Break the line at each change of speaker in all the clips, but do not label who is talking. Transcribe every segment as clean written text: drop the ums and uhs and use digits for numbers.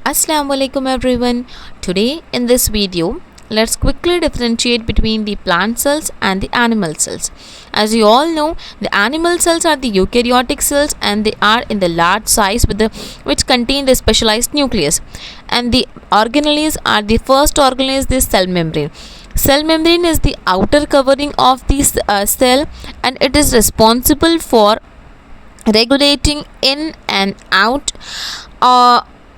Assalamu alaikum everyone. Today in this video, let's quickly differentiate between the plant cells and the animal cells. As you all know, the animal cells are the eukaryotic cells and they are in the large size which contain the specialized nucleus. And the organelles are the first organelle is the cell membrane. Cell membrane is the outer covering of the cell and it is responsible for regulating in and out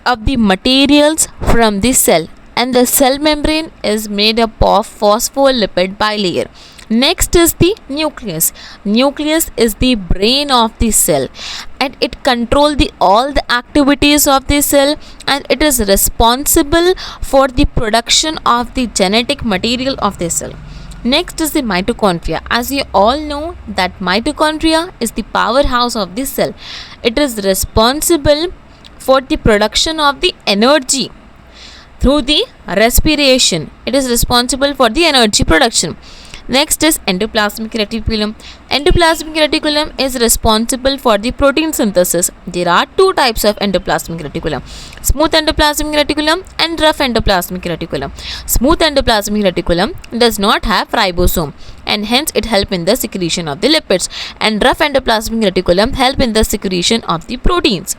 of the materials from the cell, and the cell membrane is made up of phospholipid bilayer. Next is the nucleus. Nucleus is the brain of the cell and it controls all the activities of the cell, and it is responsible for the production of the genetic material of the cell. Next is the mitochondria. As you all know that mitochondria is the powerhouse of the cell. It is responsible for the production of the energy through the respiration. It is responsible for the energy production. Next is endoplasmic reticulum. Endoplasmic reticulum is responsible for the protein synthesis. There are two types of endoplasmic reticulum: smooth endoplasmic reticulum and rough endoplasmic reticulum. Smooth endoplasmic reticulum does not have ribosome and hence it helps in the secretion of the lipids, and rough endoplasmic reticulum help in the secretion of the proteins.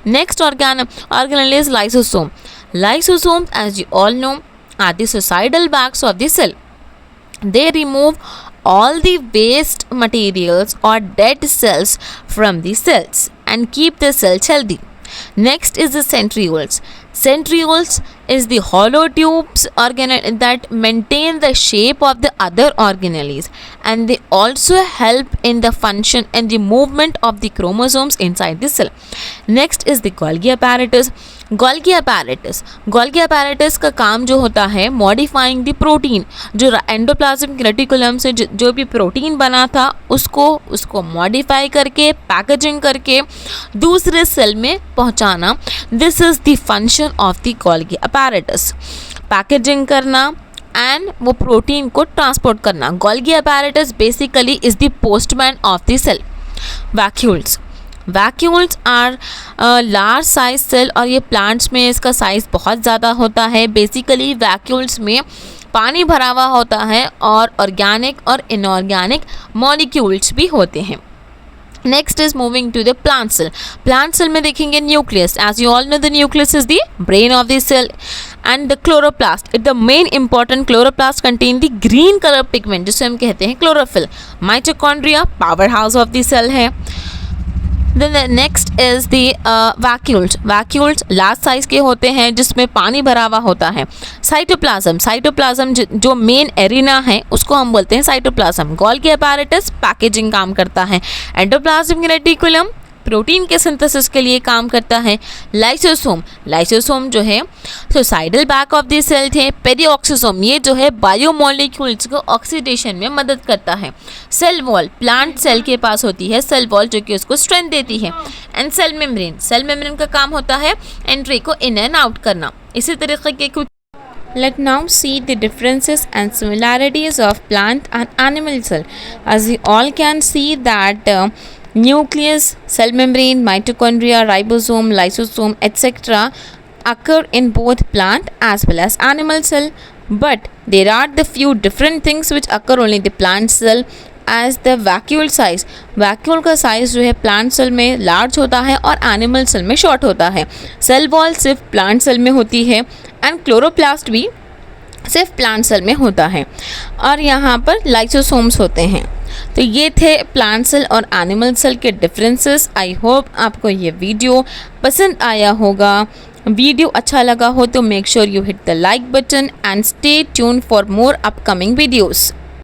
Next organelle is lysosome. Lysosomes, as you all know, are the suicidal bags of the cell. They remove all the waste materials or dead cells from the cells and keep the cells healthy. Next is the centrioles. Centrioles is the hollow tubes that maintain the shape of the other organelles, and they also help in the function and the movement of the chromosomes inside the cell. Next is the Golgi apparatus. Golgi apparatus का काम जो होता है modifying the protein, जो endoplasmic reticulum से जो भी protein बना था उसको मॉडिफाई करके पैकेजिंग करके दूसरे सेल में पहुंचाना. This is the function of the Golgi apparatus. Packaging करना एंड वो प्रोटीन को ट्रांसपोर्ट करना. Golgi apparatus basically is the postman of the cell. Vacuoles are large size cell, और ये प्लांट्स में इसका साइज़ बहुत ज़्यादा होता है. बेसिकली वैक्यूल्स में पानी भरा हुआ होता है और ऑर्गेनिक और इनऑर्गेनिक मॉलिक्यूल्स भी होते हैं. Next is moving to the plant cell. Plant cell में देखेंगे nucleus. As you all know the nucleus is the brain of the cell and the chloroplast. The main important chloroplast contain the green colour pigment जिसे हम कहते हैं chlorophyll. Mitochondria power house of the cell है. Then the next is the vacuoles. Vacuoles large size के होते हैं जिसमें पानी भरा हुआ होता है. साइटोप्लाज्म जो मेन एरिना है उसको हम बोलते हैं साइटोप्लाज्म. गोल्गी apparatus पैकेजिंग काम करता है. एंडोप्लाज्मिक रेटिकुलम प्रोटीन के सिंथेसिस के लिए काम करता है. लाइसोसोम जो है suicidal bag of the cell थे. पेरिऑक्सोसोम ये जो है बायोमोलिक्यूल्स को ऑक्सीडेशन में मदद करता है. सेल वॉल प्लांट सेल के पास होती है सेल वॉल जो कि उसको स्ट्रेंथ देती है. एंड सेल मेम्ब्रेन का काम होता है एंट्री को इन एंड आउट करना. इसी तरीके के कुछ. Let's now see the differences and similarities of plant and animal cell. As we all can see that nucleus, cell membrane, mitochondria, ribosome, lysosome, etc. occur in both plant as well as animal cell. But there are the few different things which occur only in the plant cell. As the vacuole size. Vacuole का size जो है plant cell में large होता है और animal cell में short होता है. सेल वॉल सिर्फ प्लांट सेल में होती है एंड क्लोरोप्लास्ट भी सिर्फ प्लांट सेल में होता है, और यहाँ पर लाइसोसोम्स होते हैं. तो ये थे प्लांट सेल और एनिमल सेल के डिफरेंसेस. आई होप आपको ये वीडियो पसंद आया होगा. वीडियो अच्छा लगा हो तो make sure you hit the like button and stay tune for more upcoming videos.